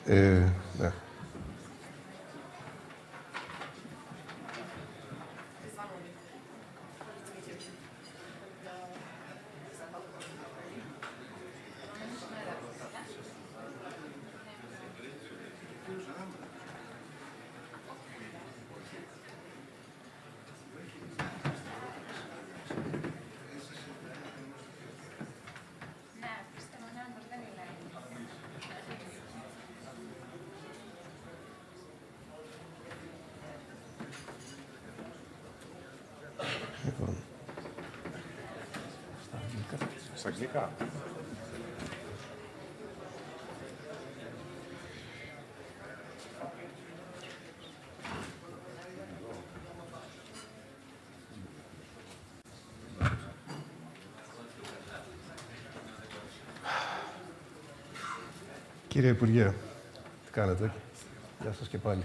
Ναι. Στα αγγλικά. Κύριε Υπουργέ, τι κάνετε? Γεια σας και πάλι.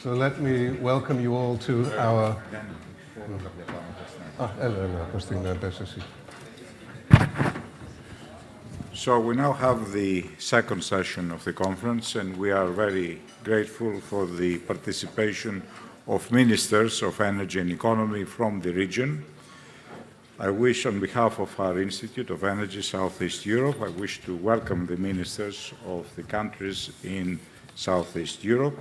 So let me welcome you all to our... So we now have the second session of the conference, and we are very grateful for the participation of ministers of energy and economy from the region. I wish, on behalf of our Institute of Energy Southeast Europe, I wish to welcome the ministers of the countries in Southeast Europe.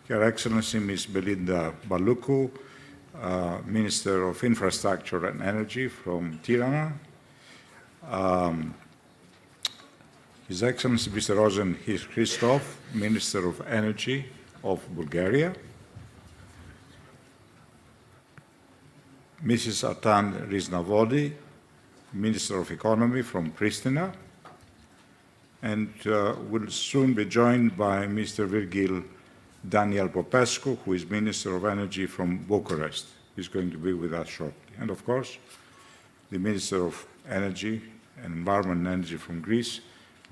Her Excellency Ms. Belinda Baloukou, Minister of Infrastructure and Energy from Tirana. His Excellency Mr. Rosen Christoph, Minister of Energy of Bulgaria. Mrs. Atan Riznavodi, Minister of Economy from Pristina. And will soon be joined by Mr. Virgil Daniel Popescu, who is Minister of Energy from Bucharest. He's going to be with us shortly. And of course, the Minister of Energy and Environment and Energy from Greece,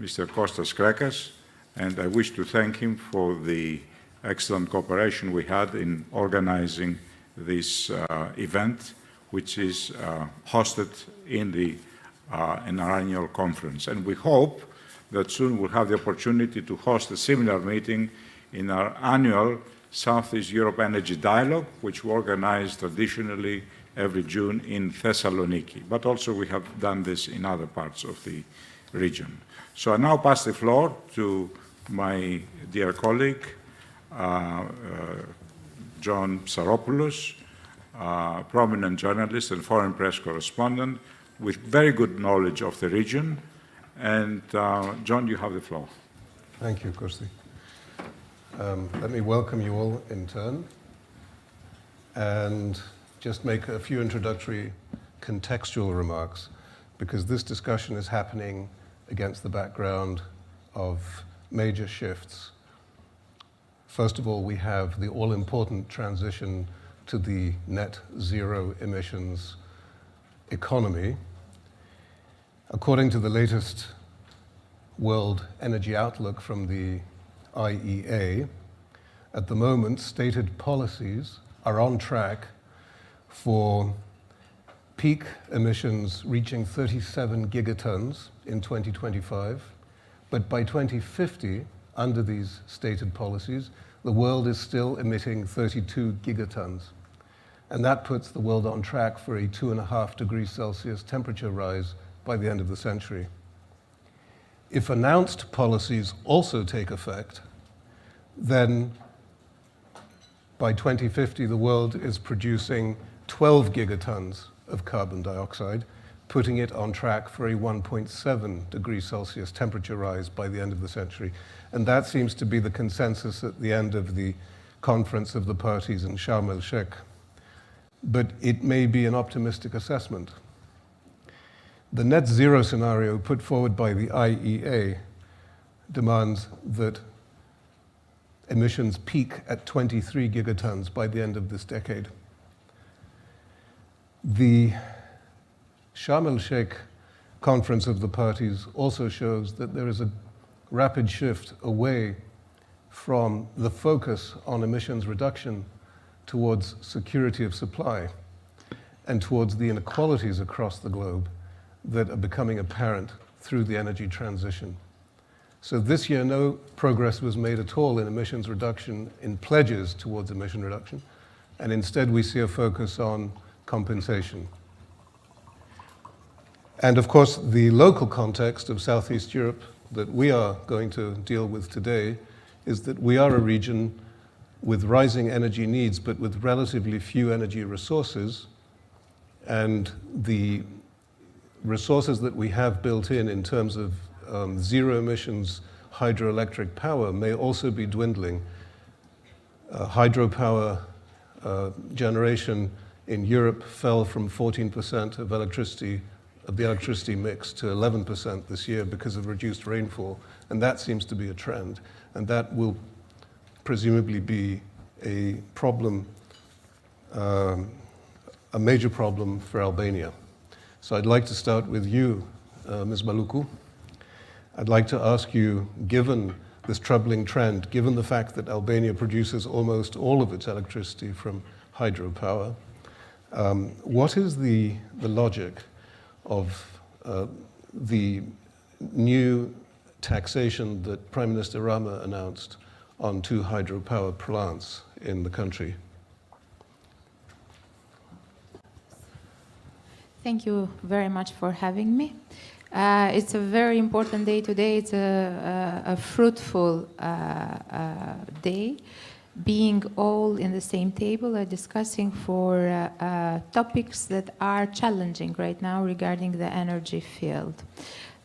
Mr. Kostas Krekas, and I wish to thank him for the excellent cooperation we had in organizing this event, which is hosted in our annual conference. And we hope that soon we'll have the opportunity to host a similar meeting in our annual Southeast Europe Energy Dialogue, which we organize traditionally every June in Thessaloniki. But also we have done this in other parts of the region. So I now pass the floor to my dear colleague, John Psaropoulos, prominent journalist and foreign press correspondent with very good knowledge of the region. And John, you have the floor. Thank you, Kosti. Let me welcome you all in turn and just make a few introductory contextual remarks, because this discussion is happening against the background of major shifts. First of all, we have the all-important transition to the net zero emissions economy. According to the latest World Energy Outlook from the IEA, at the moment, stated policies are on track for peak emissions reaching 37 gigatons in 2025, but by 2050, under these stated policies, the world is still emitting 32 gigatons. And that puts the world on track for a 2.5 degrees Celsius temperature rise by the end of the century. If announced policies also take effect, then by 2050, the world is producing 12 gigatons of carbon dioxide, putting it on track for a 1.7 degrees Celsius temperature rise by the end of the century. And that seems to be the consensus at the end of the conference of the parties in Sharm el-Sheikh. But it may be an optimistic assessment. The net zero scenario put forward by the IEA demands that emissions peak at 23 gigatons by the end of this decade. The Sharm el-Sheikh conference of the parties also shows that there is a rapid shift away from the focus on emissions reduction towards security of supply and towards the inequalities across the globe that are becoming apparent through the energy transition. So this year, no progress was made at all in emissions reduction, in pledges towards emission reduction, and instead we see a focus on compensation. And of course, the local context of Southeast Europe that we are going to deal with today is that we are a region with rising energy needs, but with relatively few energy resources, and the resources that we have built in terms of zero emissions hydroelectric power may also be dwindling. Hydropower generation in Europe fell from 14% of the electricity mix to 11% this year because of reduced rainfall, and that seems to be a trend, and that will presumably be a problem, a major problem for Albania. So I'd like to start with you, Ms. Maluku. I'd like to ask you, given this troubling trend, given the fact that Albania produces almost all of its electricity from hydropower, what is the logic of the new taxation that Prime Minister Rama announced on 2 hydropower plants in the country? Thank you very much for having me. It's a very important day today. It's a fruitful day, being all in the same table, discussing for topics that are challenging right now regarding the energy field.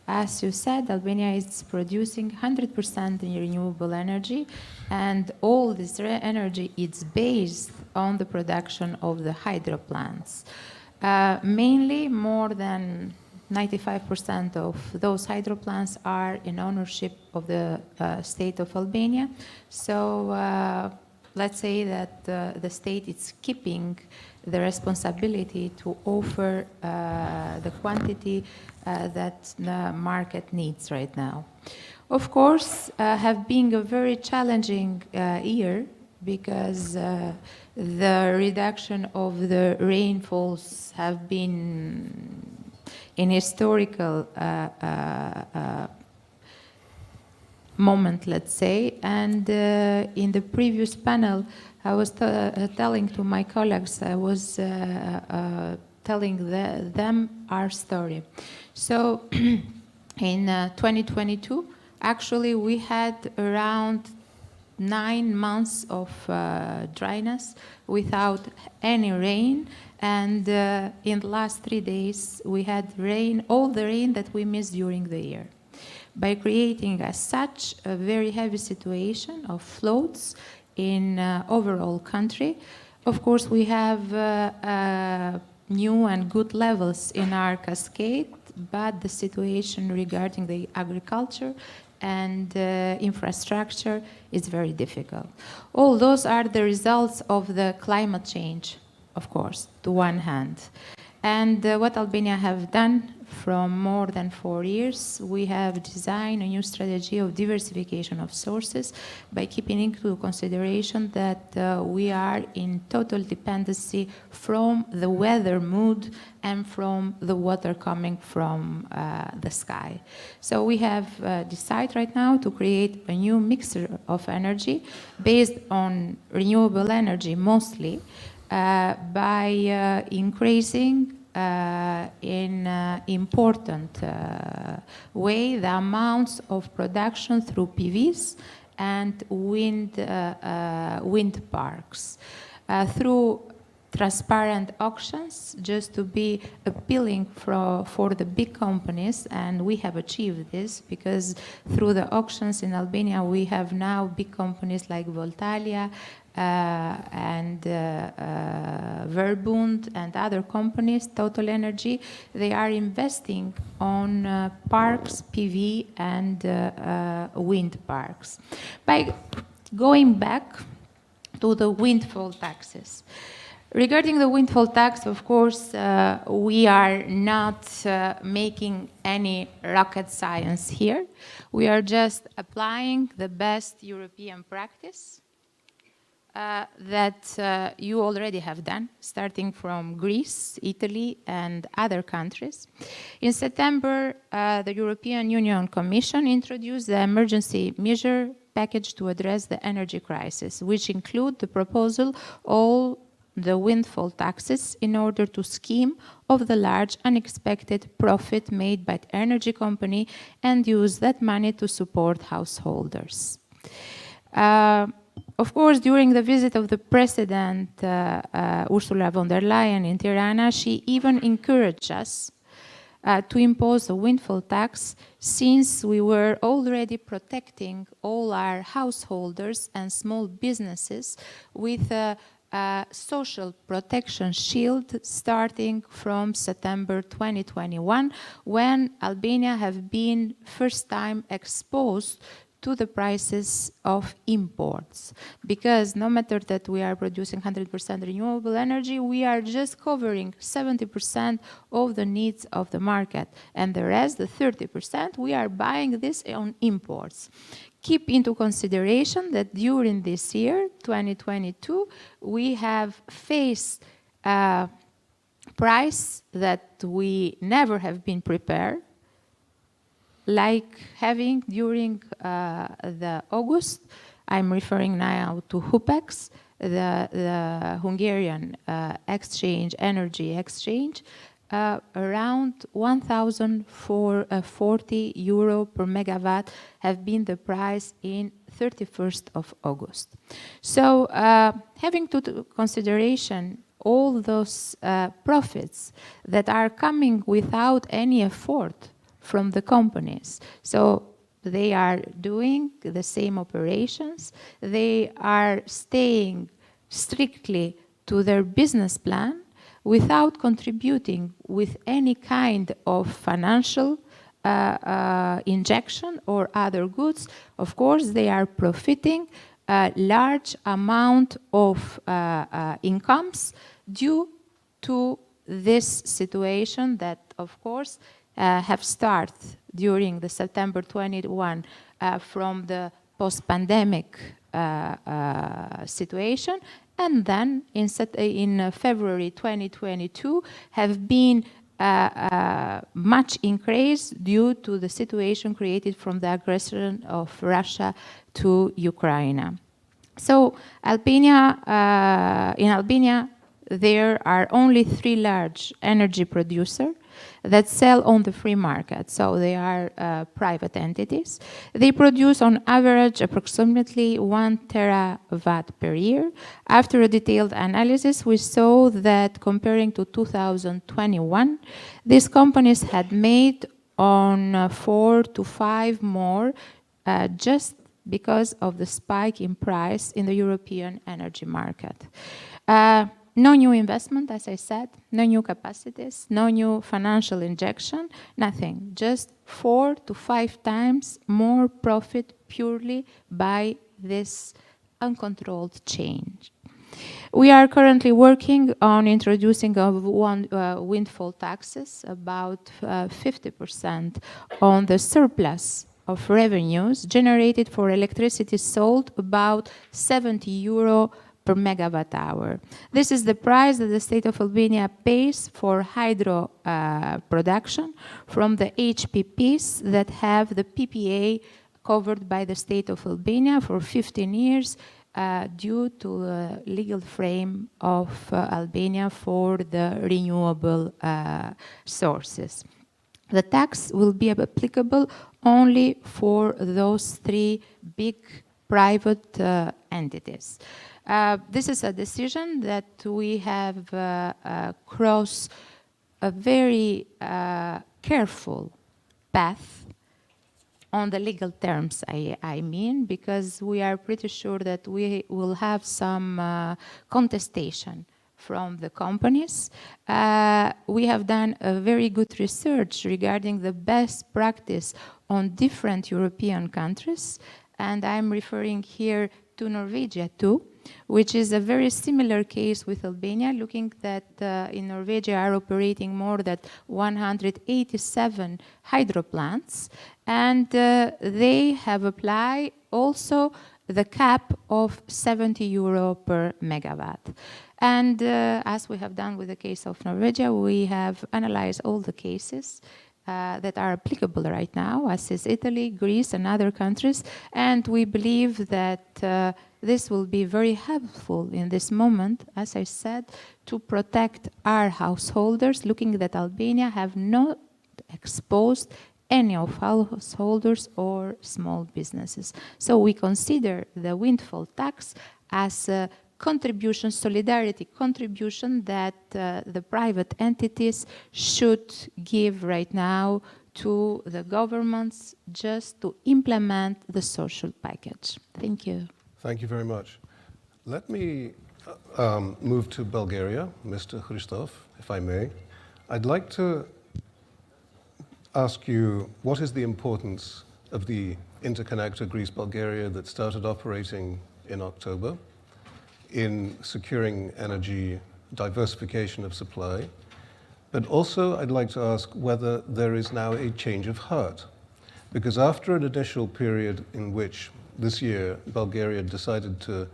As you said, Albania is producing 100% renewable energy, and all this energy is based on the production of the hydro plants. Mainly, more than 95% of those hydro plants are in ownership of the state of Albania. So let's say that the state is keeping the responsibility to offer the quantity that the market needs right now. Of course, have been a very challenging year because the reduction of the rainfalls have been in historical moment, let's say. And in the previous panel, I was telling to my colleagues, I was telling them our story. So in 2022, actually we had around 9 months of dryness without any rain, and in the last 3 days we had rain, all the rain that we missed during the year. By creating as such a very heavy situation of floods in overall country, of course we have new and good levels in our cascade, but the situation regarding the agriculture and infrastructure is very difficult. All those are the results of the climate change, of course, to one hand. And what Albania have done from more than 4 years, we have designed a new strategy of diversification of sources by keeping into consideration that we are in total dependency from the weather mood and from the water coming from the sky. So we have decided right now to create a new mixture of energy based on renewable energy mostly, by increasing in important way the amounts of production through PVs and wind parks. Through transparent auctions just to be appealing for the big companies, and we have achieved this because through the auctions in Albania we have now big companies like Voltalia and Verbund and other companies, Total Energy. They are investing on parks, PV and wind parks. By going back to the windfall taxes. Regarding the windfall tax, of course, we are not making any rocket science here. We are just applying the best European practice that you already have done, starting from Greece, Italy, and other countries. In September, the European Union Commission introduced the emergency measure package to address the energy crisis, which include the proposal all the windfall taxes in order to skim off the large unexpected profit made by the energy company and use that money to support householders. Of course, during the visit of the President Ursula von der Leyen in Tirana, she even encouraged us to impose a windfall tax since we were already protecting all our householders and small businesses with a social protection shield starting from September 2021, when Albania have been first time exposed to the prices of imports. Because no matter that we are producing 100% renewable energy, we are just covering 70% of the needs of the market. And the rest, the 30%, we are buying this on imports. Keep into consideration that during this year, 2022, we have faced a price that we never have been prepared, like having during the August, I'm referring now to HUPEX, the Hungarian energy exchange, around 1,040 euro per megawatt have been the price in 31st of August. So having to consideration all those profits that are coming without any effort from the companies. So they are doing the same operations. They are staying strictly to their business plan without contributing with any kind of financial injection or other goods. Of course, they are profiting a large amount of incomes due to this situation that, of course, have started during the September 21 from the post-pandemic situation, and then in February 2022 have been much increased due to the situation created from the aggression of Russia to Ukraine. So Albania, in Albania, there are only 3 large energy producers that sell on the free market, so they are private entities. They produce on average approximately 1 terawatt per year. After a detailed analysis, we saw that comparing to 2021, these companies had made on 4 to 5 more just because of the spike in price in the European energy market. No new investment, as I said, no new capacities, no new financial injection, nothing. Just 4 to 5 times more profit purely by this uncontrolled change. We are currently working on introducing windfall taxes, about 50% on the surplus of revenues generated for electricity sold, about 70 euro per megawatt hour. This is the price that the state of Albania pays for hydro production from the HPPs that have the PPA covered by the state of Albania for 15 years due to the legal frame of Albania for the renewable sources. The tax will be applicable only for those 3 big private entities. This is a decision that we have crossed a very careful path on the legal terms, I mean, because we are pretty sure that we will have some contestation from the companies. We have done a very good research regarding the best practice on different European countries, and I'm referring here to Norvegia too, which is a very similar case with Albania, looking that in Norvegia are operating more than 187 hydro plants, and they have applied also the cap of 70 euro per megawatt. And as we have done with the case of Norvegia, we have analyzed all the cases that are applicable right now, as is Italy, Greece, and other countries. And we believe that this will be very helpful in this moment, as I said, to protect our householders, looking that Albania have not exposed any of householders or small businesses. So we consider the windfall tax as a contribution, solidarity contribution that the private entities should give right now to the governments just to implement the social package. Thank you. Thank you very much. Let me move to Bulgaria, Mr. Christoph, if I may. I'd like to ask you, what is the importance of the interconnector Greece-Bulgaria that started operating in October in securing energy diversification of supply? But also I'd like to ask whether there is now a change of heart. Because after an initial period in which this year Bulgaria decided to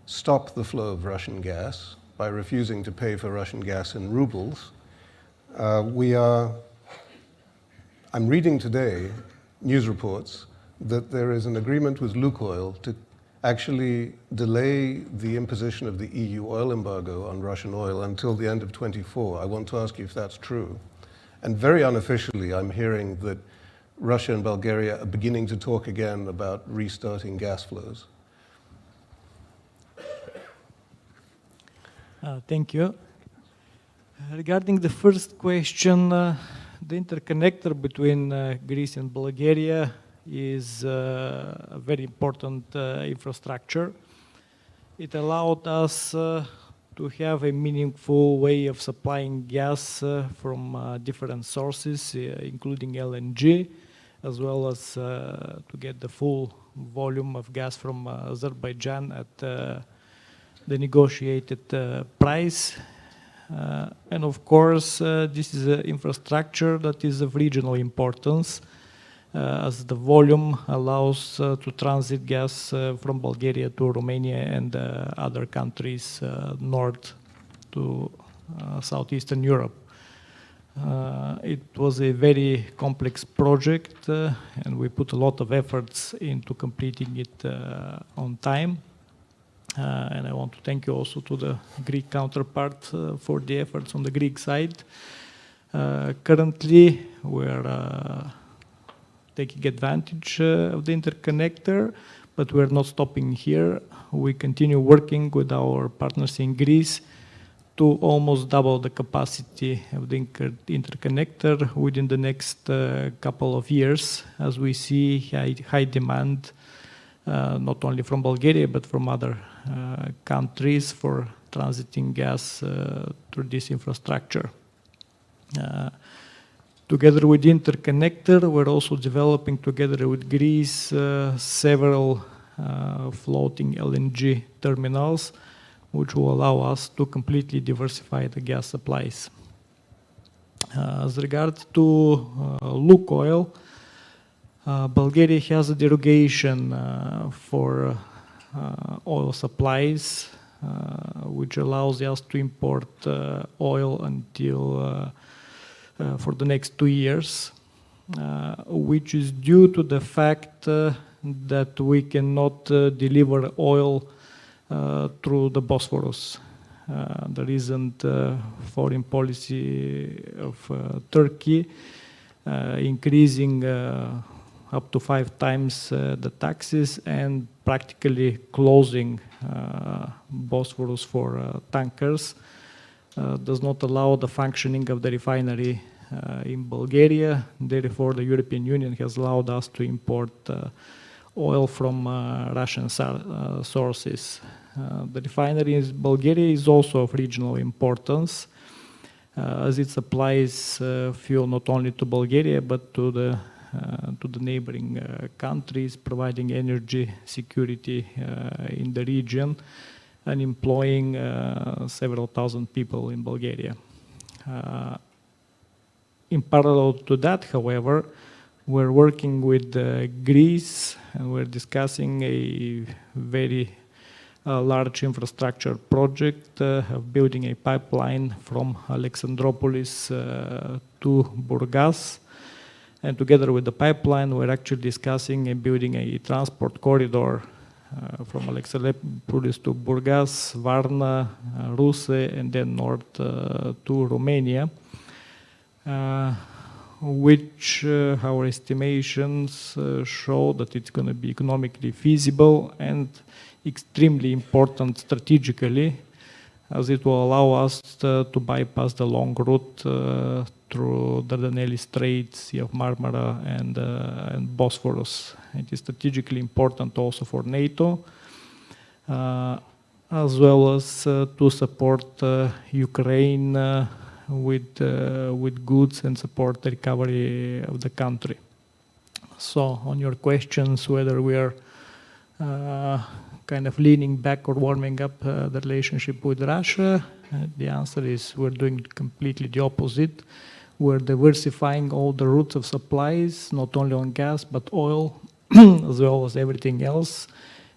stop the flow of Russian gas by refusing to pay for Russian gas in rubles, I'm reading today news reports that there is an agreement with Lukoil to actually delay the imposition of the EU oil embargo on Russian oil until the end of 24. I want to ask you if that's true. And very unofficially, I'm hearing that Russia and Bulgaria are beginning to talk again about restarting gas flows. Thank you. Regarding the first question, the interconnector between Greece and Bulgaria is a very important infrastructure. It allowed us to have a meaningful way of supplying gas from different sources, including LNG, as well as to get the full volume of gas from Azerbaijan at the negotiated price. And of course, this is an infrastructure that is of regional importance, as the volume allows to transit gas from Bulgaria to Romania and other countries north to southeastern Europe. It was a very complex project, and we put a lot of efforts into completing it on time. And I want to thank you also to the Greek counterpart for the efforts on the Greek side. Currently, we're taking advantage of the interconnector, but we're not stopping here. We continue working with our partners in Greece to almost double the capacity of the interconnector within the next couple of years, as we see high demand, not only from Bulgaria, but from other countries for transiting gas through this infrastructure. Together with the interconnector, we're also developing together with Greece several floating LNG terminals, which will allow us to completely diversify the gas supplies. As regards to Lukoil, Bulgaria has a derogation for oil supplies, which allows us to import oil until for the next 2 years, which is due to the fact that we cannot deliver oil through the Bosphorus. The recent foreign policy of Turkey increasing up to 5 times the taxes and practically closing Bosphorus for tankers does not allow the functioning of the refinery in Bulgaria. Therefore, the European Union has allowed us to import oil from Russian sources. The refinery in Bulgaria is also of regional importance, as it supplies fuel not only to Bulgaria but to the neighboring countries, providing energy security in the region and employing several thousand people in Bulgaria. In parallel to that, however, we're working with Greece and we're discussing a very large infrastructure project of building a pipeline from Alexandroupolis to Burgas. And together with the pipeline, we're actually discussing and building a transport corridor from Alexandroupolis to Burgas, Varna, Ruse, and then north to Romania, which our estimations show that it's going to be economically feasible and extremely important strategically, as it will allow us to bypass the long route through Dardanelles Straits, Sea of Marmara, and Bosphorus. It is strategically important also for NATO, as well as to support Ukraine with goods and support the recovery of the country. So, on your questions, whether we are kind of leaning back or warming up the relationship with Russia, the answer is we're doing completely the opposite. We're diversifying all the routes of supplies, not only on gas, but oil, as well as everything else.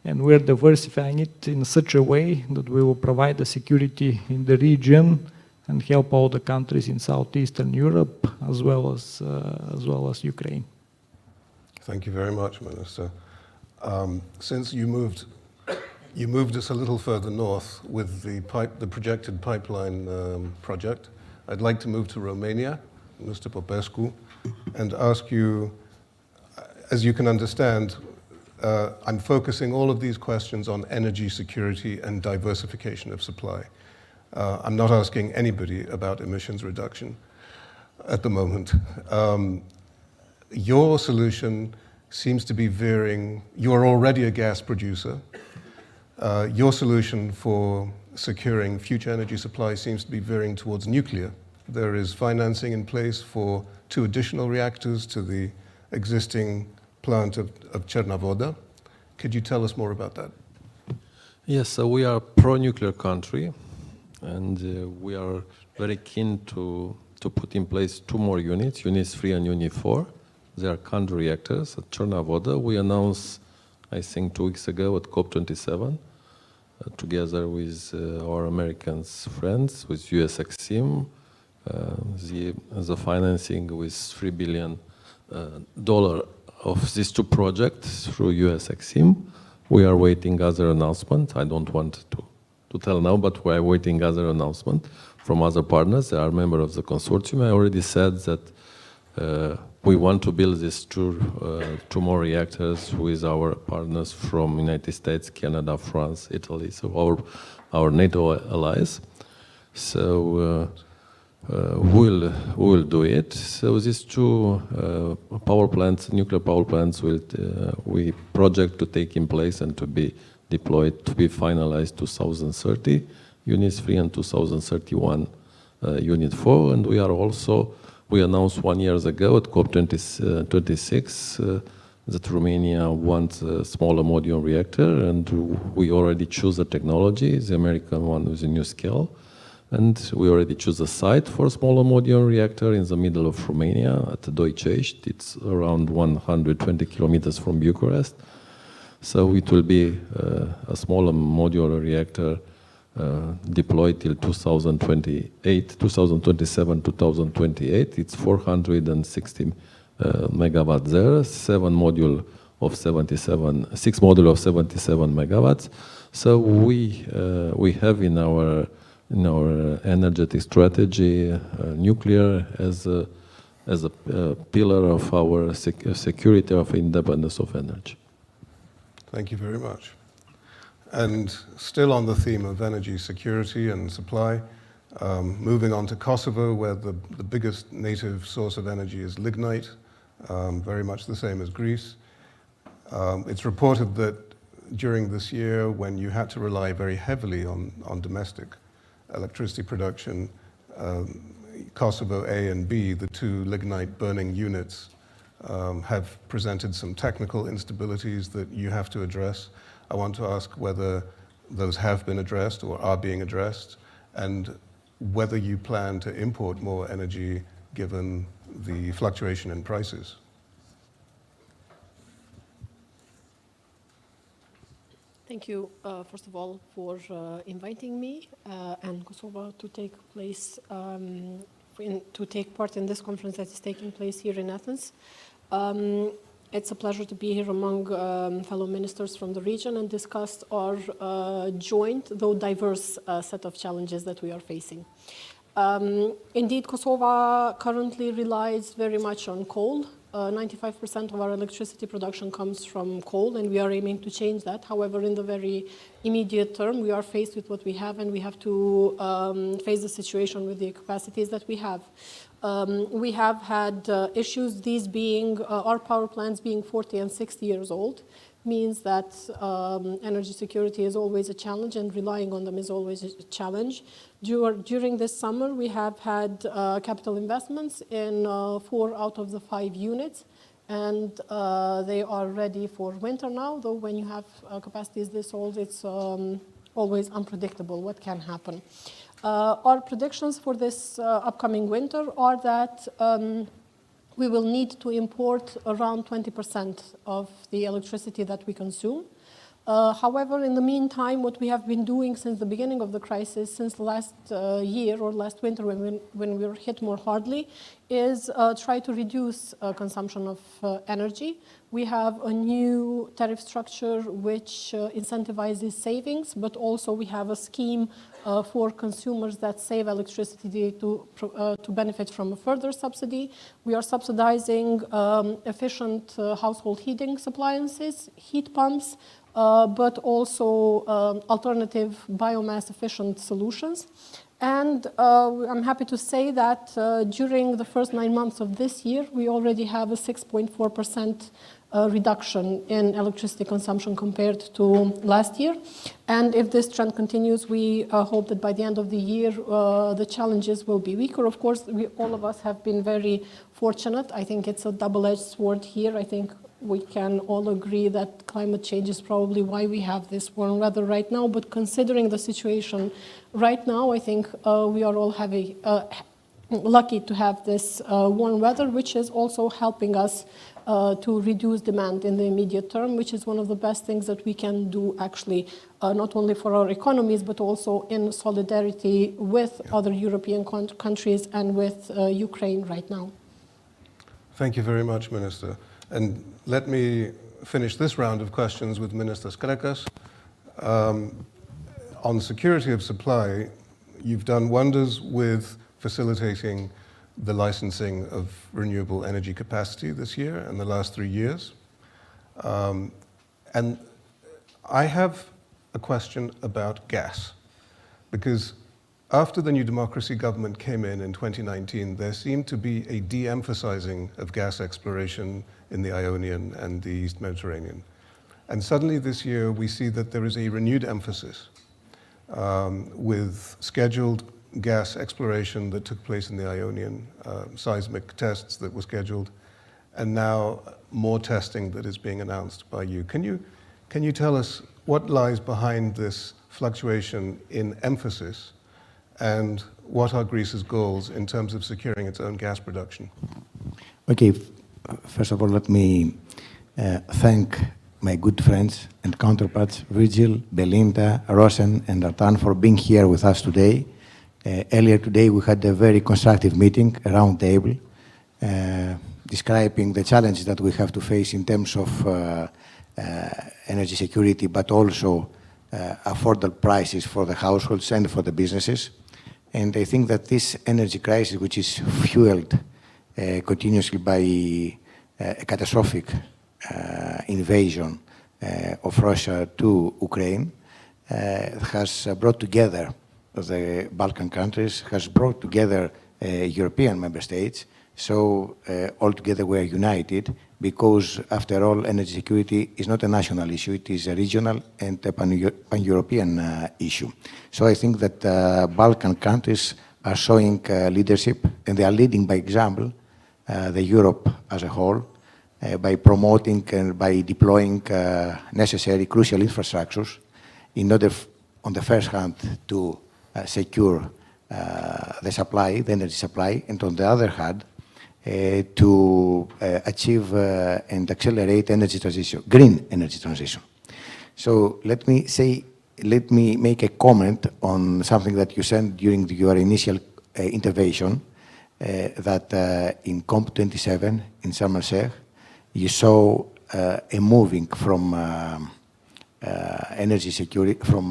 And we're diversifying it in such a way that we will provide the security in the region and help all the countries in Southeastern Europe, as well as Ukraine. Thank you very much, Minister. Since you moved us a little further north with the projected pipeline project, I'd like to move to Romania, Mr. Popescu, and ask you, as you can understand, I'm focusing all of these questions on energy security and diversification of supply. I'm not asking anybody about emissions reduction at the moment. Your solution seems to be veering. You're already a gas producer. Your solution for securing future energy supply seems to be veering towards nuclear. There is financing in place for 2 additional reactors to the existing plant of Chernavoda. Could you tell us more about that? Yes, so we are a pro-nuclear country, and we are very keen to put in place 2 more units, Units 3 and Unit 4. They are country reactors at Chernavoda. We announced, I think, 2 weeks ago at COP27, together with our American friends, with US Exim, the financing with $3 billion of these 2 projects through US Exim. We are waiting other announcement. I don't want to tell now, but we are waiting other announcement from other partners. They are members of the consortium. I already said that we want to build these 2 more reactors with our partners from United States, Canada, France, Italy, so our NATO allies. So we'll do it. So these 2 power plants, nuclear power plants, we project to take in place and to be deployed, to be finalized 2030, Units 3 and 2031, Unit 4. And we announced 1 year ago at COP26 that Romania wants a smaller modular reactor, and we already choose the technology, the American one with a new scale. And we already choose a site for a smaller modular reactor in the middle of Romania at Doicești. It's around 120 kilometers from Bucharest. So it will be a smaller modular reactor deployed till 2027, 2028. It's 460 megawatts there, 6 module of 77 megawatts. So we have in our energetic strategy nuclear as as a pillar of our security of independence of energy. Thank you very much. And still on the theme of energy security and supply, moving on to Kosovo, where the biggest native source of energy is lignite, very much the same as Greece. It's reported that during this year, when you had to rely very heavily on domestic electricity production, Kosovo A and B, the two lignite burning units, have presented some technical instabilities that you have to address. I want to ask whether those have been addressed or are being addressed, and whether you plan to import more energy given the fluctuation in prices. Thank you, first of all, for inviting me and Kosovo to take part in this conference that is taking place here in Athens. It's a pleasure to be here among fellow ministers from the region and discuss our joint, though diverse, set of challenges that we are facing. Indeed, Kosovo currently relies very much on coal. 95% of our electricity production comes from coal, and we are aiming to change that. However, in the very immediate term, we are faced with what we have, and we have to face the situation with the capacities that we have. We have had issues, these being our power plants being 40 and 60 years old, means that energy security is always a challenge, and relying on them is always a challenge. During this summer, we have had capital investments in 4 out of the 5 units, and they are ready for winter now, though when you have capacities this old, it's always unpredictable what can happen. Our predictions for this upcoming winter are that we will need to import around 20% of the electricity that we consume. However, in the meantime, what we have been doing since the beginning of the crisis, since last year or last winter when we were hit more hardly, is try to reduce consumption of energy. We have a new tariff structure which incentivizes savings, but also we have a scheme for consumers that save electricity to benefit from a further subsidy. We are subsidizing efficient household heating appliances, heat pumps, but also alternative biomass-efficient solutions. And I'm happy to say that during the first 9 months of this year, we already have a 6.4% reduction in electricity consumption compared to last year. And if this trend continues, we hope that by the end of the year, the challenges will be weaker. Of course, all of us have been very fortunate. I think it's a double-edged sword here. I think we can all agree that climate change is probably why we have this warm weather right now. But considering the situation right now, I think we are all lucky to have this warm weather, which is also helping us to reduce demand in the immediate term, which is one of the best things that we can do actually, not only for our economies, but also in solidarity with other European countries and with Ukraine right now. Thank you very much, Minister. And let me finish this round of questions with Minister Skrekas. On security of supply, you've done wonders with facilitating the licensing of renewable energy capacity this year and the last 3 years. And I have a question about gas, because after the New Democracy government came in 2019, there seemed to be a de-emphasizing of gas exploration in the Ionian and the East Mediterranean. And suddenly this year, we see that there is a renewed emphasis with scheduled gas exploration that took place in the Ionian, seismic tests that were scheduled, and now more testing that is being announced by you. Can you tell us what lies behind this fluctuation in emphasis, and what are Greece's goals in terms of securing its own gas production? Okay, first of all, let me thank my good friends and counterparts, Virgil, Belinda, Rosen, and Artan, for being here with us today. Earlier today, we had a very constructive meeting, a round table, describing the challenges that we have to face in terms of energy security, but also affordable prices for the households and for the businesses. And I think that this energy crisis, which is fueled continuously by a catastrophic invasion of Russia to Ukraine, has brought together the Balkan countries, has brought together European member states. So altogether we are united because, after all, energy security is not a national issue, it is a regional and a pan-European issue. So I think that Balkan countries are showing leadership, and they are leading by example the Europe as a whole by promoting and by deploying necessary crucial infrastructures in order, on the first hand, to secure the supply, the energy supply, and on the other hand, to achieve and accelerate energy transition, green energy transition. So let me make a comment on something that you said during your initial intervention, that in COP27 in Sharm el-Sheikh, you saw a moving from energy security, from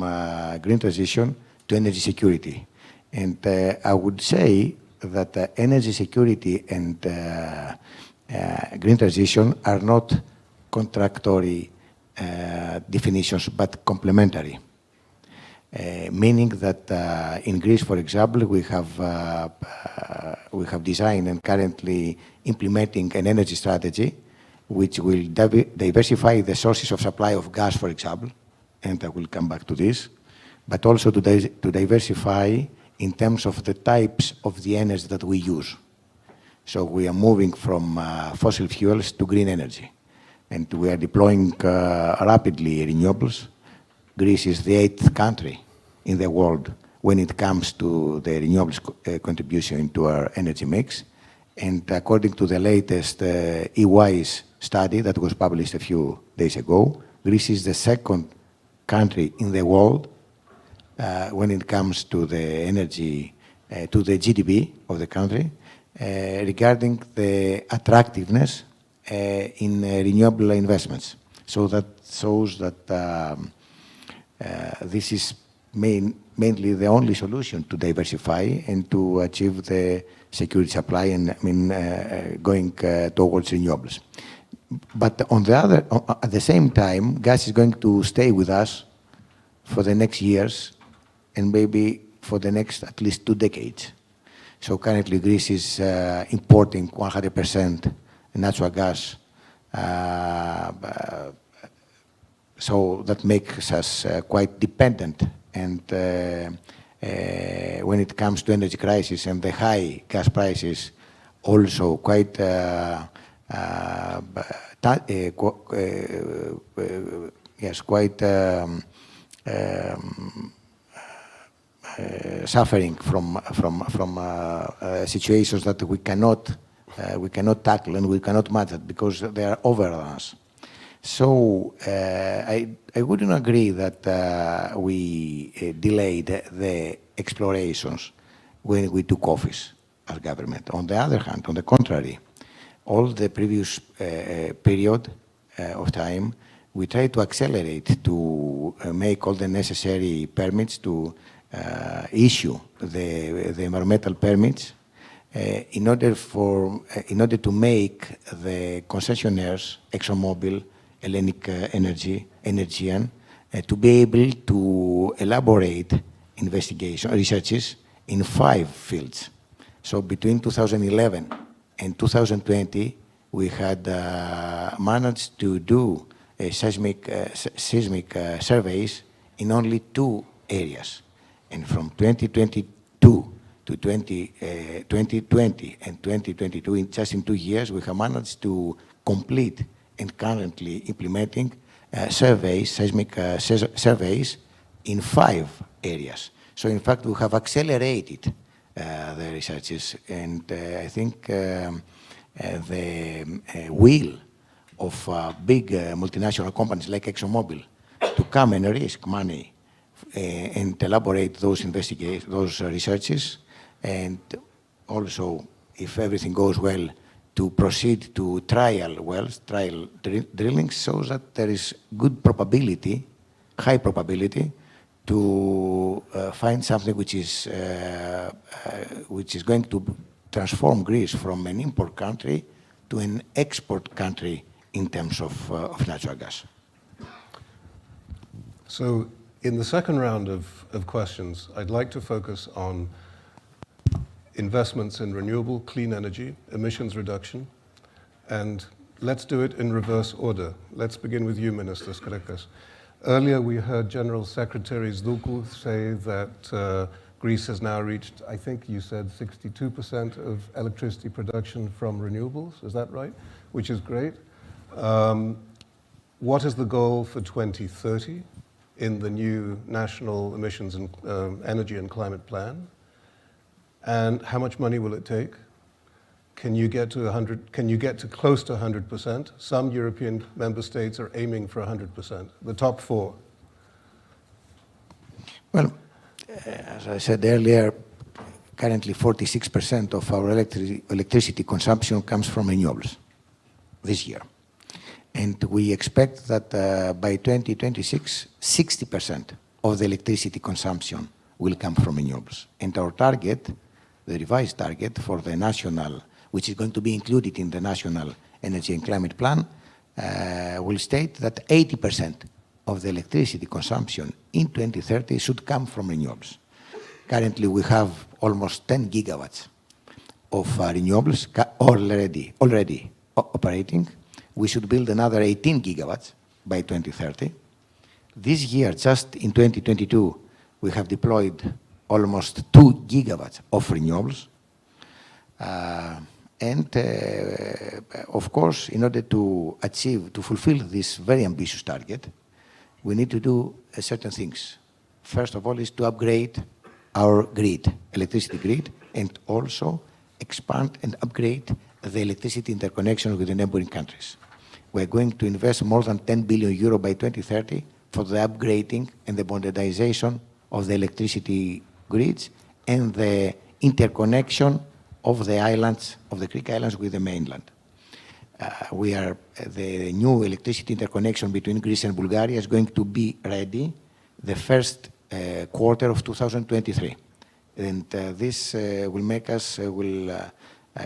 green transition to energy security. And I would say that energy security and green transition are not contradictory definitions, but complementary. Meaning that in Greece, for example, we have designed and currently implementing an energy strategy which will diversify the sources of supply of gas, for example, and I will come back to this, but also to diversify in terms of the types of the energy that we use. So we are moving from fossil fuels to green energy, and we are deploying rapidly renewables. Greece is the 8th country in the world when it comes to the renewables contribution to our energy mix. And according to the latest EY's study that was published a few days ago, Greece is the 2nd country in the world when it comes to the energy, to the GDP of the country, regarding the attractiveness in renewable investments. So that shows that this is mainly the only solution to diversify and to achieve the security supply and going towards renewables. But at the same time, gas is going to stay with us for the next years and maybe for the next at least 2 decades. So currently Greece is importing 100% natural gas. So that makes us quite dependent, and when it comes to energy crisis and the high gas prices, also quite suffering from situations that we cannot tackle and we cannot manage because they are over us. So I wouldn't agree that we delayed the explorations when we took office as government. On the other hand, on the contrary, all the previous period of time, we tried to accelerate to make all the necessary permits to issue the environmental permits in order to make the concessionaires, ExxonMobil, Hellenic Energian, to be able to elaborate researches in 5 fields. So between 2011 and 2020, we had managed to do seismic surveys in only 2 areas. And from 2022 to 2020 and 2022, just in 2 years, we have managed to complete and currently implementing seismic surveys in 5 areas. So in fact, we have accelerated the researches, and I think the will of big multinational companies like ExxonMobil to come and risk money and elaborate those researches, and also, if everything goes well, to proceed to trial wells, drilling, shows that there is good probability, high probability, to find something which is going to transform Greece from an import country to an export country in terms of natural gas. So in the second round of questions, I'd like to focus on investments in renewable clean energy, emissions reduction, and let's do it in reverse order. Let's begin with you, Minister Skrekkas. Earlier we heard General Secretary Zdoukou say that Greece has now reached, I think you said 62% of electricity production from renewables, is that right? Which is great. What is the goal for 2030 in the new National Emissions and Energy and Climate Plan? And how much money will it take? Can you get to 100? Can you get to close to 100%? Some European member states are aiming for 100%. The top 4. Well, as I said earlier, currently 46% of our electricity consumption comes from renewables this year. And we expect that by 2026, 60% of the electricity consumption will come from renewables. And our target, the revised target for the national, which is going to be included in the National Energy and Climate Plan, will state that 80% of the electricity consumption in 2030 should come from renewables. Currently, we have almost 10 gigawatts of renewables already operating. We should build another 18 gigawatts by 2030. This year, just in 2022, we have deployed almost 2 gigawatts of renewables. Of course, in order to fulfill this very ambitious target, we need to do certain things. First of all is to upgrade our grid, electricity grid, and also expand and upgrade the electricity interconnection with the neighboring countries. We're going to invest more than 10 billion euro by 2030 for the upgrading and the modernization of the electricity grids and the interconnection of the islands, of the Greek islands with the mainland. The new electricity interconnection between Greece and Bulgaria is going to be ready the first quarter of 2023. And this will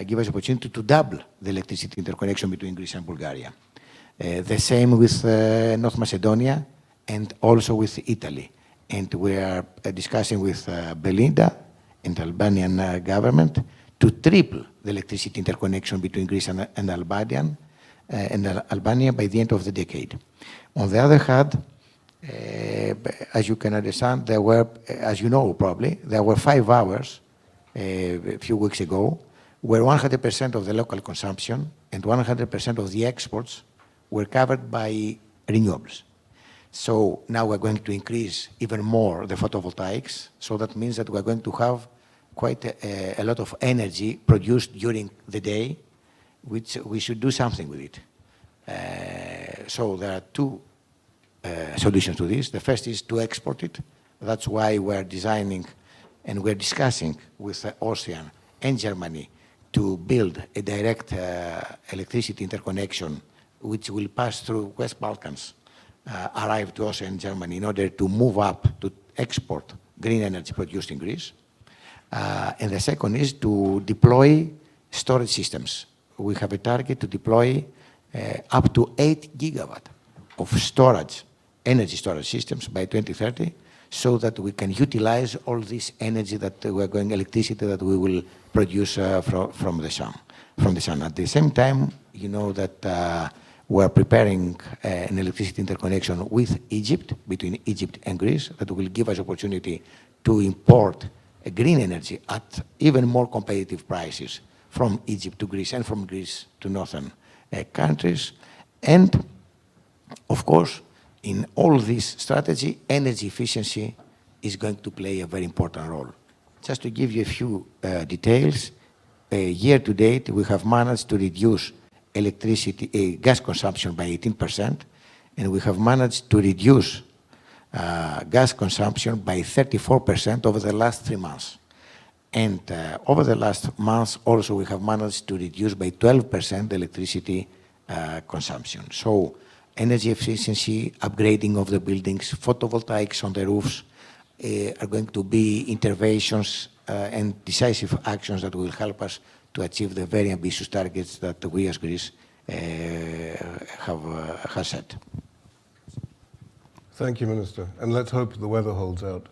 give us opportunity to double the electricity interconnection between Greece and Bulgaria. The same with North Macedonia and also with Italy. And we are discussing with Belinda and the Albanian government to triple the electricity interconnection between Greece and Albania by the end of the decade. On the other hand, as you can understand, there were, as you know probably, there were 5 hours a few weeks ago where 100% of the local consumption and 100% of the exports were covered by renewables. So now we're going to increase even more the photovoltaics. So that means that we're going to have quite a lot of energy produced during the day, which we should do something with it. So there are 2 solutions to this. The first is to export it. That's why we're designing and we're discussing with Austria and Germany to build a direct electricity interconnection which will pass through West Balkans, arrive to Austria and Germany in order to move up to export green energy produced in Greece. And the second is to deploy storage systems. We have a target to deploy up to 8 gigawatt of storage, energy storage systems by 2030, so that we can utilize all this energy that electricity that we will produce from the sun. At the same time, you know that we're preparing an electricity interconnection with Egypt, between Egypt and Greece, that will give us opportunity to import green energy at even more competitive prices from Egypt to Greece and from Greece to northern countries. And of course, in all this strategy, energy efficiency is going to play a very important role. Just to give you a few details, year to date, we have managed to reduce gas consumption by 18%, and we have managed to reduce gas consumption by 34% over the last 3 months. And over the last months, also, we have managed to reduce by 12% the electricity consumption. So energy efficiency, upgrading of the buildings, photovoltaics on the roofs are going to be interventions and decisive actions that will help us to achieve the very ambitious targets that we as Greece have set. Thank you, Minister. And let's hope the weather holds out.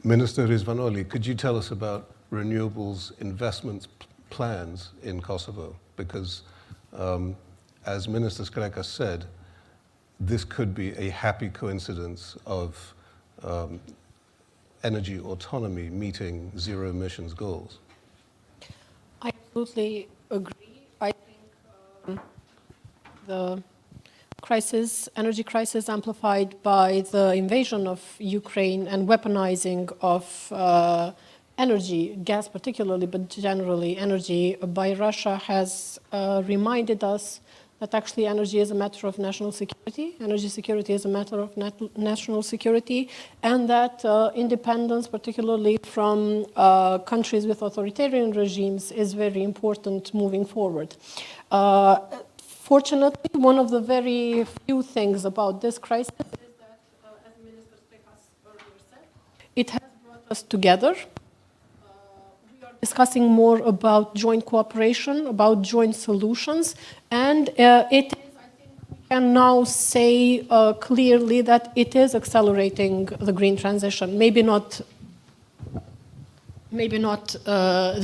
Minister Rizvanoli, could you tell us about renewables investments plans in Kosovo? Because as Minister Skreka said, this could be a happy coincidence of energy autonomy meeting zero emissions goals. I absolutely agree. I think the energy crisis amplified by the invasion of Ukraine and weaponizing of energy, gas particularly, but generally energy by Russia has reminded us that actually energy is a matter of national security. Energy security is a matter of national security, and that independence, particularly from countries with authoritarian regimes, is very important moving forward. Fortunately, one of the very few things about this crisis is that, as Minister Spekas earlier said, it has brought us together. We are discussing more about joint cooperation, about joint solutions, and I think we can now say clearly that it is accelerating the green transition. Maybe not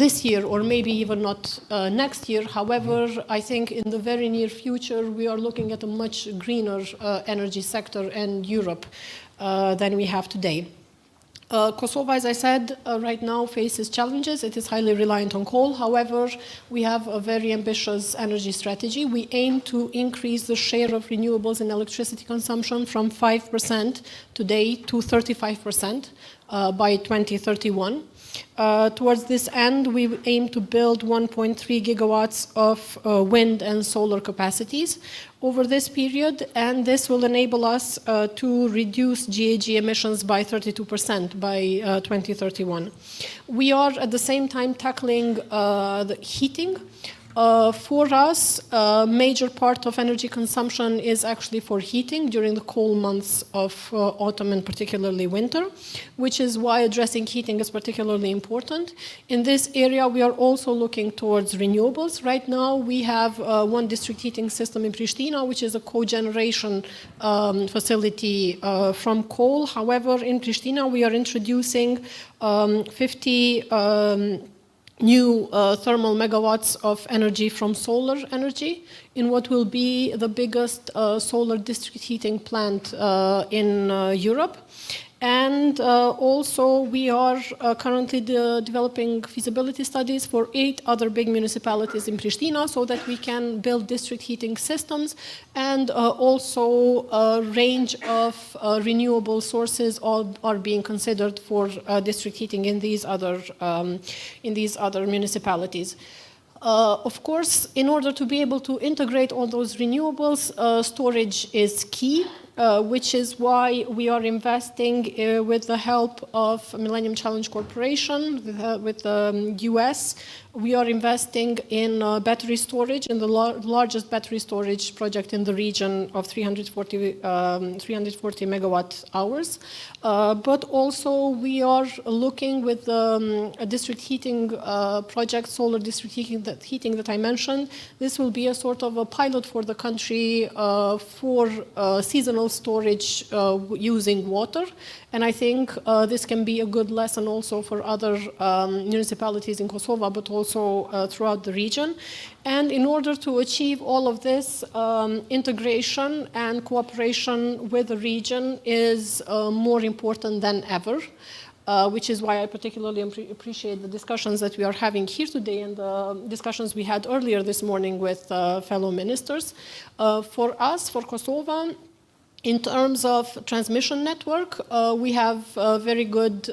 this year, or maybe even not next year. However, I think in the very near future, we are looking at a much greener energy sector in Europe than we have today. Kosovo, as I said, right now faces challenges. It is highly reliant on coal. However, we have a very ambitious energy strategy. We aim to increase the share of renewables in electricity consumption from 5% today to 35% by 2031. Towards this end, we aim to build 1.3 gigawatts of wind and solar capacities over this period, and this will enable us to reduce GHG emissions by 32% by 2031. We are at the same time tackling the heating. For us, a major part of energy consumption is actually for heating during the cold months of autumn and particularly winter, which is why addressing heating is particularly important. In this area, we are also looking towards renewables. Right now, we have one district heating system in Pristina, which is a cogeneration facility from coal. However, in Pristina, we are introducing 50 new thermal megawatts of energy from solar energy in what will be the biggest solar district heating plant in Europe. And also we are currently developing feasibility studies for 8 other big municipalities in Pristina so that we can build district heating systems, and also a range of renewable sources are being considered for district heating in these other municipalities. Of course, in order to be able to integrate all those renewables, storage is key. Which is why we are investing with the help of Millennium Challenge Corporation, with the US. We are investing in battery storage, in the largest battery storage project in the region of 340 megawatt hours. But also we are looking with a district heating project, solar district heating that I mentioned. This will be a sort of a pilot for the country for seasonal storage using water. And I think this can be a good lesson also for other municipalities in Kosovo, but also throughout the region. And in order to achieve all of this, integration and cooperation with the region is more important than ever. Which is why I particularly appreciate the discussions that we are having here today and the discussions we had earlier this morning with fellow ministers. For us, for Kosovo, in terms of transmission network, we have very good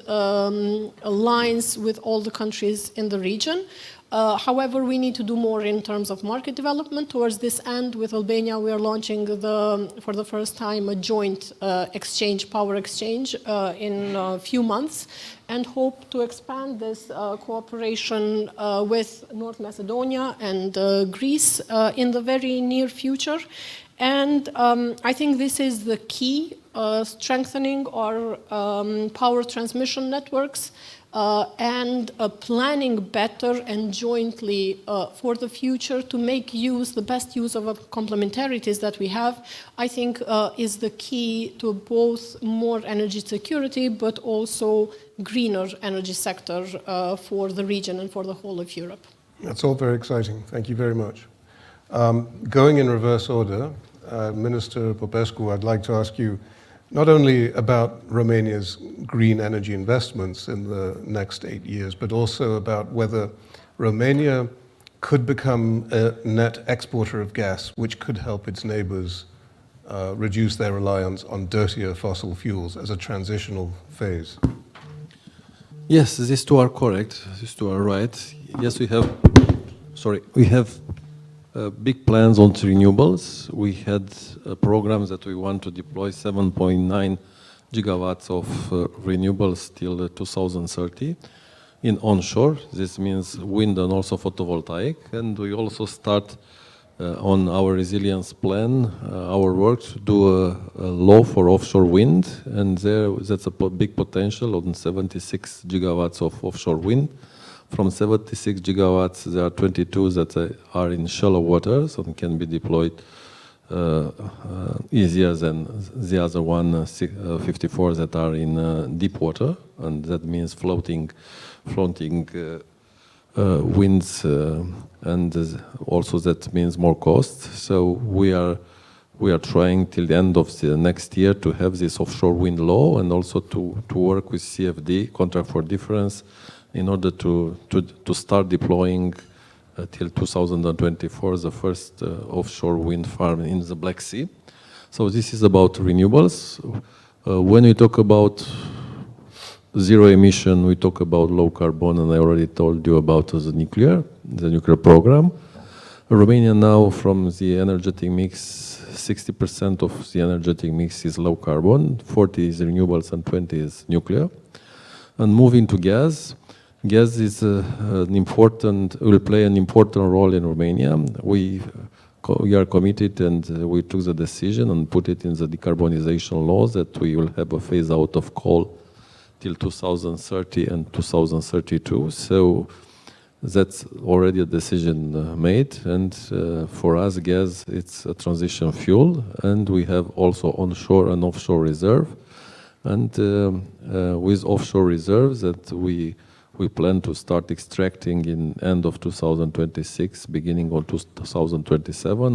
lines with all the countries in the region. However, we need to do more in terms of market development. Towards this end, with Albania, we are launching for the first time a joint power exchange in a few months, and hope to expand this cooperation with North Macedonia and Greece in the very near future. And I think this is the key, strengthening our power transmission networks, and planning better and jointly for the future to make the best use of complementarities that we have, I think is the key to both more energy security, but also greener energy sector for the region and for the whole of Europe. That's all very exciting. Thank you very much. Going in reverse order, Minister Popescu, I'd like to ask you not only about Romania's green energy investments in the next 8 years, but also about whether Romania could become a net exporter of gas, which could help its neighbors reduce their reliance on dirtier fossil fuels as a transitional phase. Yes, these two are correct. These two are right. Yes, we have big plans on renewables. We had programs that we want to deploy 7.9 gigawatts of renewables till 2030 in onshore. This means wind and also photovoltaic. And we also start on our resilience plan, our work to do a law for offshore wind. And that's a big potential on 76 gigawatts of offshore wind. From 76 gigawatts, there are 22 that are in shallow waters and can be deployed easier than the other 54 that are in deep water, and that means floating winds, and also that means more cost. So we are trying till the end of the next year to have this offshore wind law, and also to work with CFD, Contract for Difference, in order to start deploying till 2024 the first offshore wind farm in the Black Sea. So this is about renewables. When we talk about zero emission, we talk about low carbon, and I already told you about the nuclear program. Romania now, from the energetic mix, 60% of the energetic mix is low carbon, 40 is renewables and 20 is nuclear. And moving to gas, gas is will play an important role in Romania. We are committed, and we took the decision and put it in the decarbonization laws that we will have a phase out of coal till 2030 and 2032. So that's already a decision made. And for us, gas, it's a transition fuel. And we have also onshore and offshore reserve. And with offshore reserves that we plan to start extracting in end of 2026, beginning of 2027.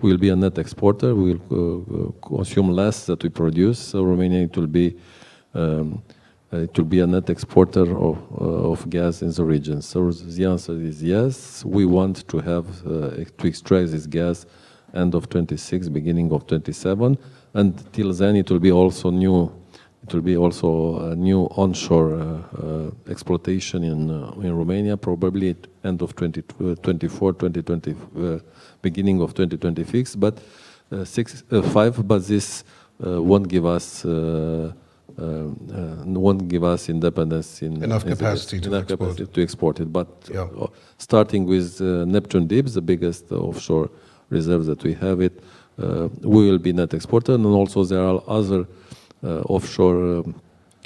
We'll be a net exporter. We'll consume less that we produce. So Romania, it will be a net exporter of gas in the region. So the answer is yes. We want to have to extract this gas end of 26, beginning of 27, and till then it will be also new. It will be also a new onshore exploitation in Romania, probably at end of 2024, beginning of 2026. But 5. But this won't give us independence in enough capacity to export it. But yeah. Starting with Neptune Deep, the biggest offshore reserve that we have, we will be net exporter, and also there are other offshore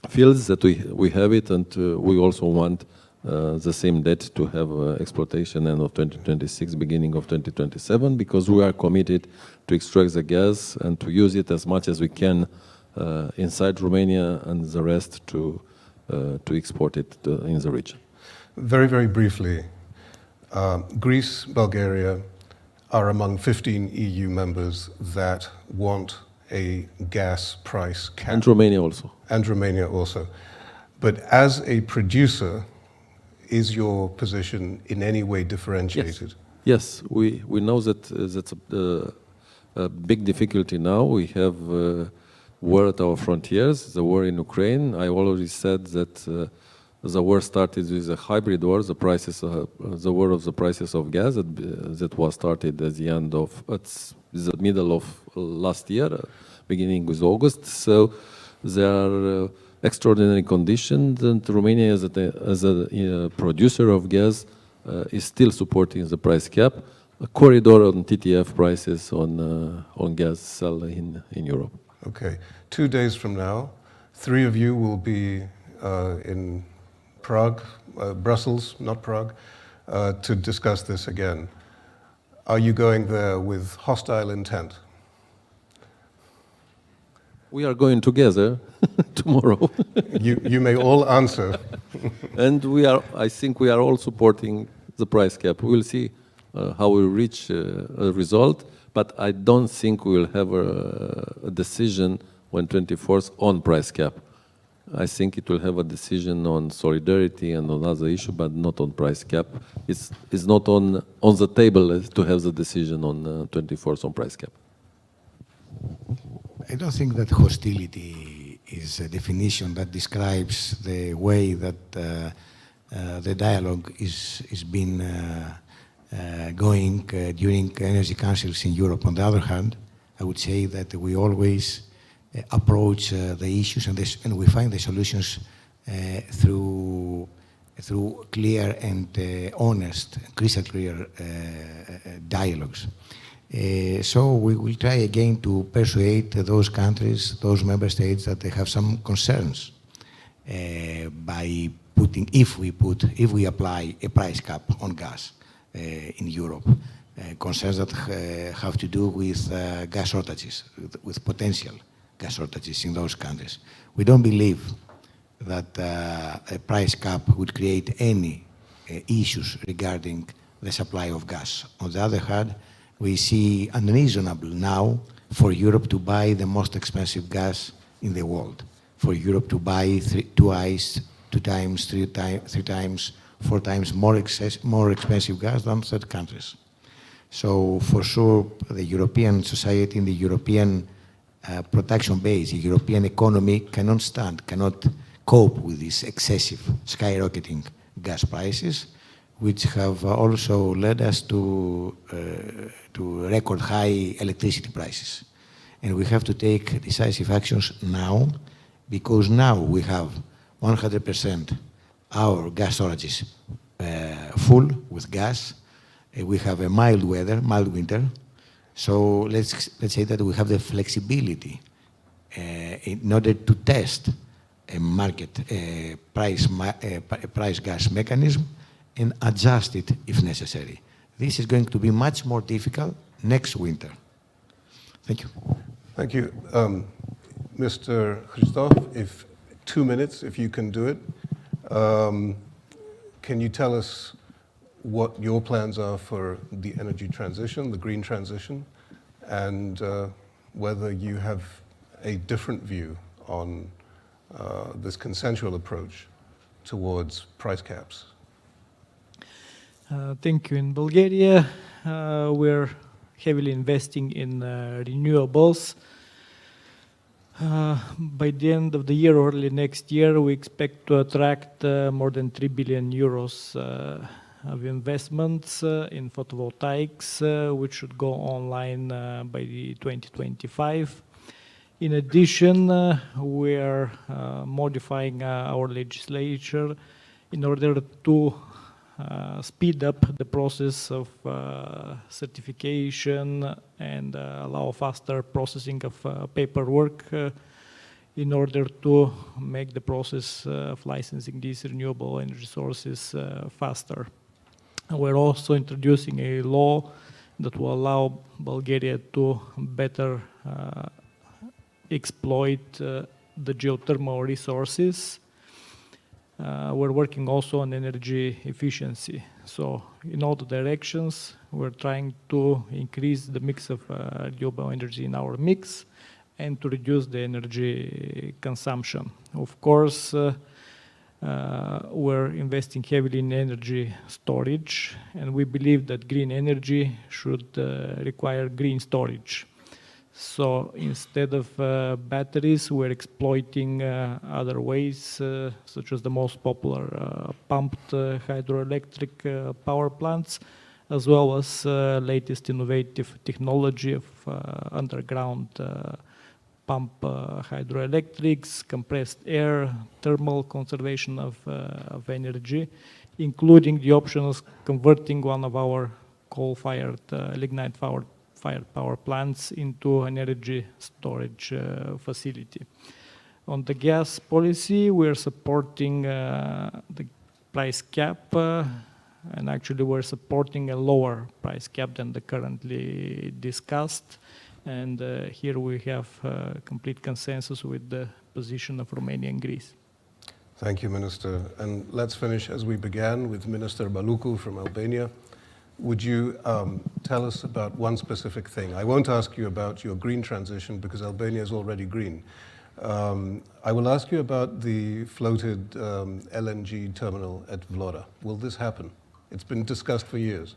fields that we have it, and we also want the same date to have exploitation end of 2026, beginning of 2027, because we are committed to extract the gas and to use it as much as we can inside Romania, and the rest to export it in the region. Very, very briefly, Greece, Bulgaria are among 15 EU members that want a gas price cap. And Romania also. And Romania also. But as a producer, is your position in any way differentiated? Yes, we know that that's a big difficulty now. We have war at our frontiers, the war in Ukraine. I already said that the war started with a hybrid war, the war of the prices of gas that was started at the end of the middle of last year, beginning with August. So there are extraordinary conditions, and Romania, as a producer of gas, is still supporting the price cap, a corridor on TTF prices on gas sell in Europe. Okay. 2 days from now, 3 of you will be in Prague, Brussels, not Prague, to discuss this again. Are you going there with hostile intent? We are going together tomorrow. You may all answer. And I think we are all supporting the price cap. We will see how we reach a result, but I don't think we will have a decision on 24th on price cap. I think it will have a decision on solidarity and on other issue, but not on price cap. It's not on the table to have the decision on 24th on price cap. I don't think that hostility is a definition that describes the way that the dialogue is been going during energy councils in Europe. On the other hand, I would say that we always approach the issues and we find the solutions through clear and honest, crystal clear dialogues. So we will try again to persuade those countries, those member states that they have some concerns by putting, if we apply a price cap on gas in Europe, concerns that have to do with gas shortages, with potential gas shortages in those countries. We don't believe that a price cap would create any issues regarding the supply of gas. On the other hand, we see unreasonable now for Europe to buy the most expensive gas in the world, for Europe to buy two times, three times, 4 times more expensive gas than third countries. So for sure, the European society and the European production base, the European economy cannot cope with these excessive skyrocketing gas prices, which have also led us to record high electricity prices. And we have to take decisive actions now, because now we have 100% our gas storages full with gas. We have a mild winter. So let's say that we have the flexibility in order to test a market price gas mechanism and adjust it if necessary. This is going to be much more difficult next winter. Thank you. Thank you. Mr. Christoph, if 2 minutes, if you can do it. Can you tell us what your plans are for the energy transition, the green transition, and whether you have a different view on this consensual approach towards price caps? Thank you. In Bulgaria, we're heavily investing in renewables. By the end of the year or early next year, we expect to attract more than 3 billion euros of investments in photovoltaics, which should go online by 2025. In addition, we are modifying our legislature in order to speed up the process of certification and allow faster processing of paperwork in order to make the process of licensing these renewable energy sources faster. We're also introducing a law that will allow Bulgaria to better exploit the geothermal resources. We're working also on energy efficiency. So in all the directions, we're trying to increase the mix of renewable energy in our mix and to reduce the energy consumption. Of course, we're investing heavily in energy storage, and we believe that green energy should require green storage. So instead of batteries, we're exploiting other ways, such as the most popular pumped hydroelectric power plants, as well as latest innovative technology of underground pump hydroelectrics, compressed air, thermal conservation of energy, including the option of converting one of our coal-fired lignite-fired power plants into an energy storage facility. On the gas policy, we're supporting the price cap, and actually we're supporting a lower price cap than the currently discussed. And here we have complete consensus with the position of Romania and Greece. Thank you, Minister. And let's finish as we began with Minister Balucu from Albania. Would you tell us about one specific thing? I won't ask you about your green transition because Albania is already green. I will ask you about the floated LNG terminal at Vlora. Will this happen? It's been discussed for years.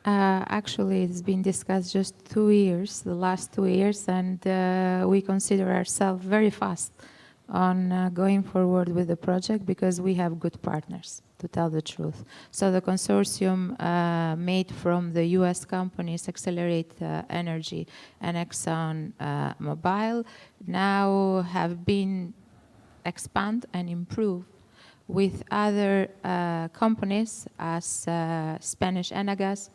Actually, it's been discussed just 2 years, the last 2 years, and we consider ourselves very fast on going forward with the project because we have good partners, to tell the truth. So the consortium made from the US companies Accelerate Energy and Exxon Mobil now have been expanded and improved with other companies as Spanish Enagas,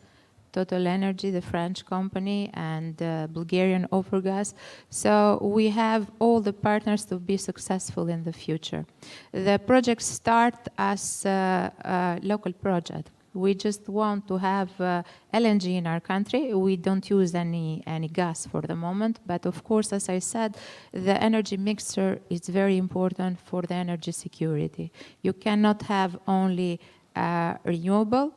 Total Energy, the French company, and Bulgarian Overgas. So we have all the partners to be successful in the future. The projects start as a local project. We just want to have LNG in our country. We don't use any gas for the moment, but of course, as I said, the energy mixture is very important for the energy security. You cannot have only renewable,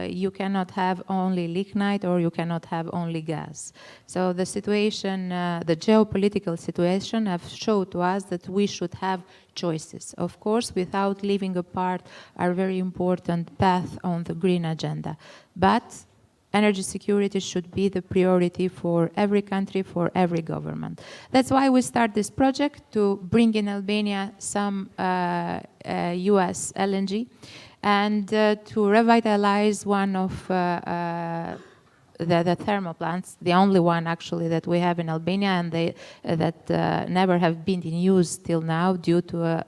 you cannot have only lignite, or you cannot have only gas. So the situation, the geopolitical situation have showed to us that we should have choices, of course, without leaving apart our very important path on the green agenda. But energy security should be the priority for every country, for every government. That's why we start this project to bring in Albania some US LNG and to revitalize one of the thermal plants, the only one actually that we have in Albania, and that never have been in use till now due to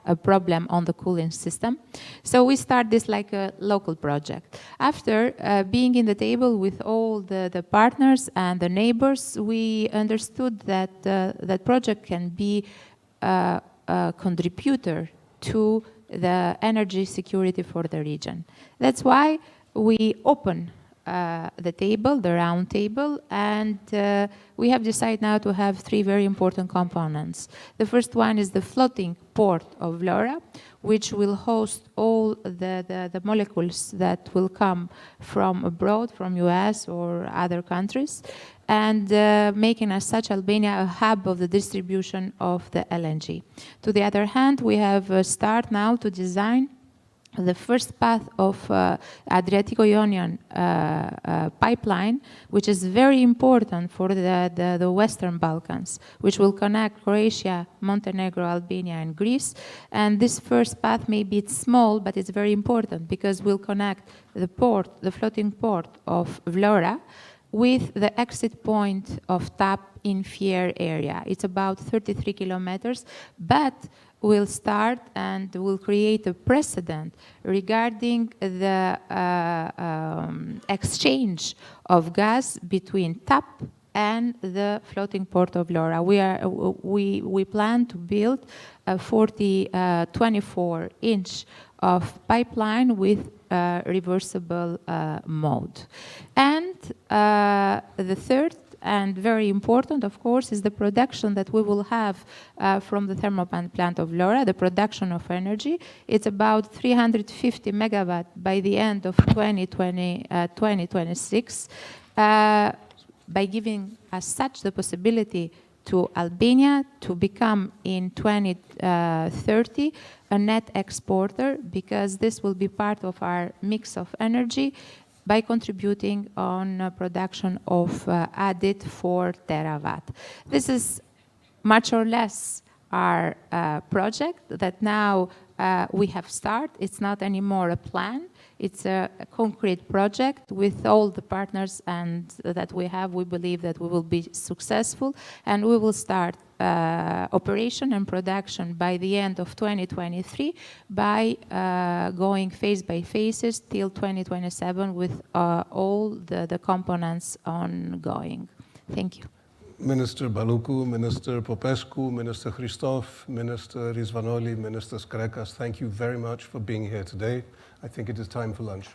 a problem on the cooling system. So we start this like a local project. After being in the table with all the partners and the neighbors, we understood that that project can be a contributor to the energy security for the region. That's why we open the table, the round table, and we have decided now to have 3 very important components. The first one is the floating port of Vlora, which will host all the molecules that will come from abroad, from US or other countries, and making as such Albania a hub of the distribution of the LNG. To the other hand, we have started now to design the first path of Adriatico-Ionian pipeline, which is very important for the Western Balkans, which will connect Croatia, Montenegro, Albania, and Greece. And this first path, maybe it's small, but it's very important because we'll connect the port, the floating port of Vlora, with the exit point of TAP in Fier area. It's about 33 kilometers, but we'll start and we'll create a precedent regarding the exchange of gas between TAP and the floating port of Vlora. We plan to build a 24-inch of pipeline with reversible mode. And the third and very important, of course, is the production that we will have from the thermal plant of Vlora, the production of energy. It's about 350 megawatt by the end of 2026, by giving as such the possibility to Albania to become in 2030 a net exporter, because this will be part of our mix of energy by contributing on production of added 4 terawatt. This is much or less our project that now we have started. It's not anymore a plan. It's a concrete project with all the partners and that we have. We believe that we will be successful, and we will start operation and production by the end of 2023 by going phase by phases till 2027 with all the components ongoing. Thank you. Minister Baluku, Minister Popescu, Minister Christoph, Minister Rizvanoli, Minister Skrekas, thank you very much for being here today. I think it is time for lunch.